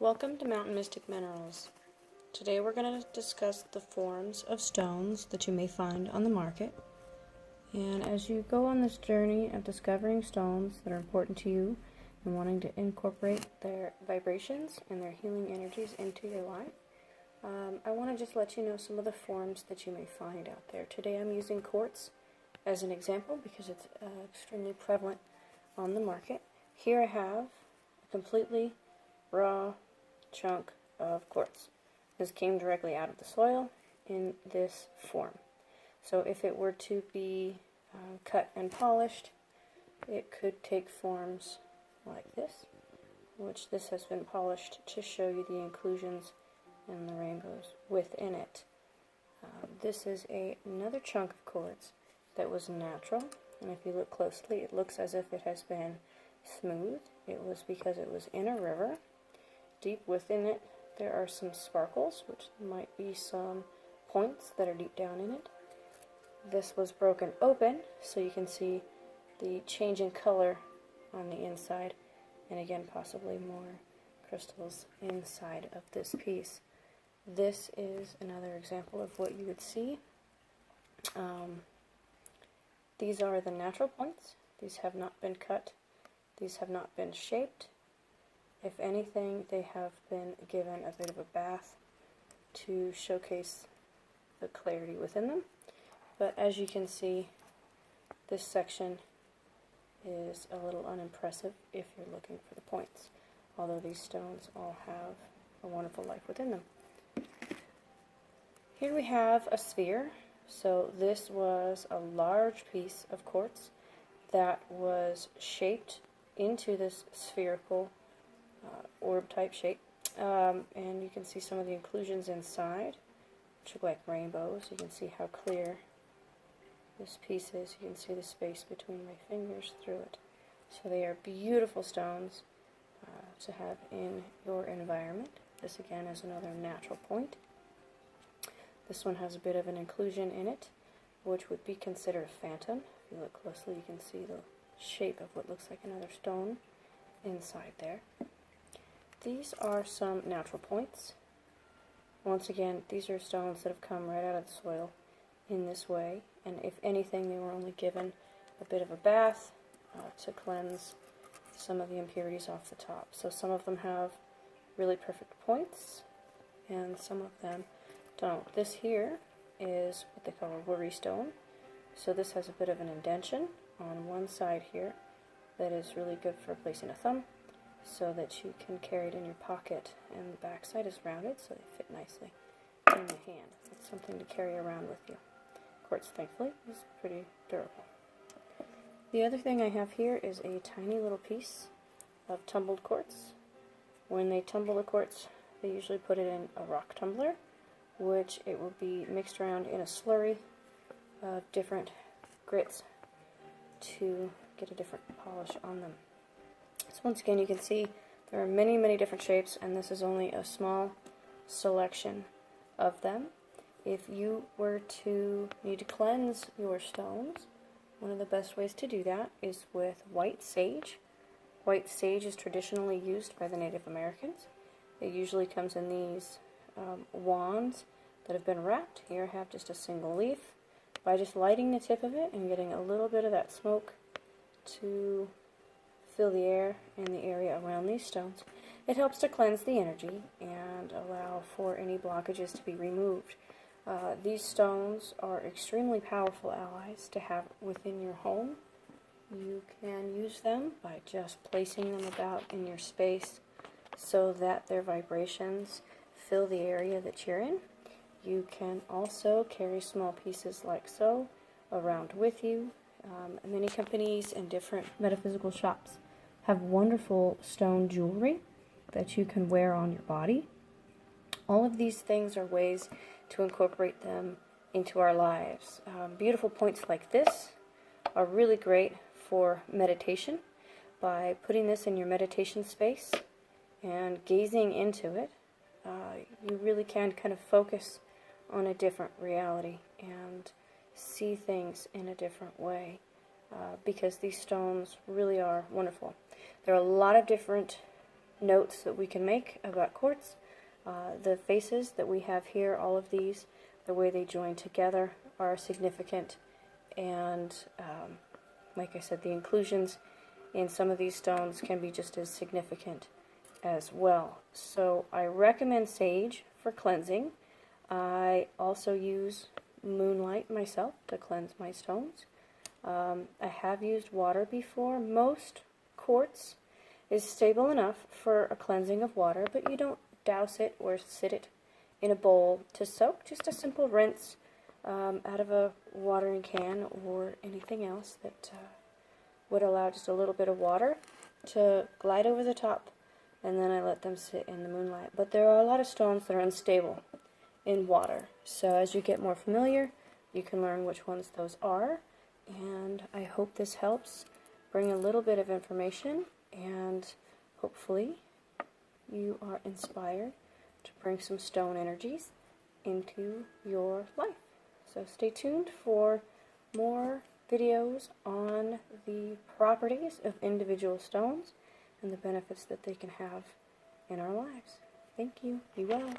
Welcome to Mountain Mystic Minerals. Today we're going to discuss the forms of stones that you may find on the market. And as you go on this journey of discovering stones that are important to you and wanting to incorporate their vibrations and their healing energies into your life, I want to just let you know some of the forms that you may find out there. Today I'm using quartz as an example because it's extremely prevalent on the market. Here I have a completely raw chunk of quartz. This came directly out of the soil in this form. So if it were to be cut and polished, it could take forms like this, which this has been polished to show you the inclusions and the rainbows within it. This is another chunk of quartz that was natural, and if you look closely, it looks as if it has been smooth. It was because it was in a river. Deep within it, there are some sparkles, which might be some points that are deep down in it. This was broken open, so you can see the change in color on the inside, and again, possibly more crystals inside of this piece. This is another example of what you would see. These are the natural points. These have not been cut. These have not been shaped. If anything, they have been given a bit of a bath to showcase the clarity within them. But as you can see, this section is a little unimpressive if you're looking for the points, although these stones all have a wonderful life within them. Here we have a sphere. So this was a large piece of quartz that was shaped into this spherical orb type shape, and you can see some of the inclusions inside, which look like rainbows. You can see how clear this piece is. You can see the space between my fingers through it. So they are beautiful stones to have in your environment. This again is another natural point. This one has a bit of an inclusion in it, which would be considered a phantom. If you look closely, you can see the shape of what looks like another stone inside there. These are some natural points. Once again, these are stones that have come right out of the soil in this way, and if anything, they were only given a bit of a bath to cleanse some of the impurities off the top. So some of them have really perfect points, and some of them don't. This here is what they call a worry stone. So this has a bit of an indention on one side here that is really good for placing a thumb so that you can carry it in your pocket, and the back side is rounded so they fit nicely in the hand. It's something to carry around with you. Quartz, thankfully, is pretty durable. The other thing I have here is a tiny little piece of tumbled quartz. When they tumble the quartz, they usually put it in a rock tumbler, which it will be mixed around in a slurry of different grits to get a different polish on them. So once again, you can see there are many, many different shapes, and this is only a small selection of them. If you were to need to cleanse your stones, one of the best ways to do that is with white sage. White sage is traditionally used by the Native Americans. It usually comes in these wands that have been wrapped. Here I have just a single leaf. By just lighting the tip of it and getting a little bit of that smoke to fill the air in the area around these stones, it helps to cleanse the energy and allow for any blockages to be removed. These stones are extremely powerful allies to have within your home. You can use them by just placing them about in your space so that their vibrations fill the area that you're in. You can also carry small pieces like so around with you. Many companies and different metaphysical shops have wonderful stone jewelry that you can wear on your body. All of these things are ways to incorporate them into our lives. Beautiful points like this are really great for meditation. By putting this in your meditation space and gazing into it, you really can kind of focus on a different reality and see things in a different way, because these stones really are wonderful. There are a lot of different notes that we can make about quartz. The faces that we have here, all of these, the way they join together are significant, and like I said, the inclusions in some of these stones can be just as significant as well. So I recommend sage for cleansing. I also use moonlight myself to cleanse my stones. I have used water before. Most quartz is stable enough for a cleansing of water, but you don't douse it or sit it in a bowl to soak. Just a simple rinse out of a watering can or anything else that would allow just a little bit of water to glide over the top, and then I let them sit in the moonlight. But there are a lot of stones that are unstable in water, so as you get more familiar, you can learn which ones those are, and I hope this helps bring a little bit of information, and hopefully you are inspired to bring some stone energies into your life. So stay tuned for more videos on the properties of individual stones and the benefits that they can have in our lives. Thank you. Be well.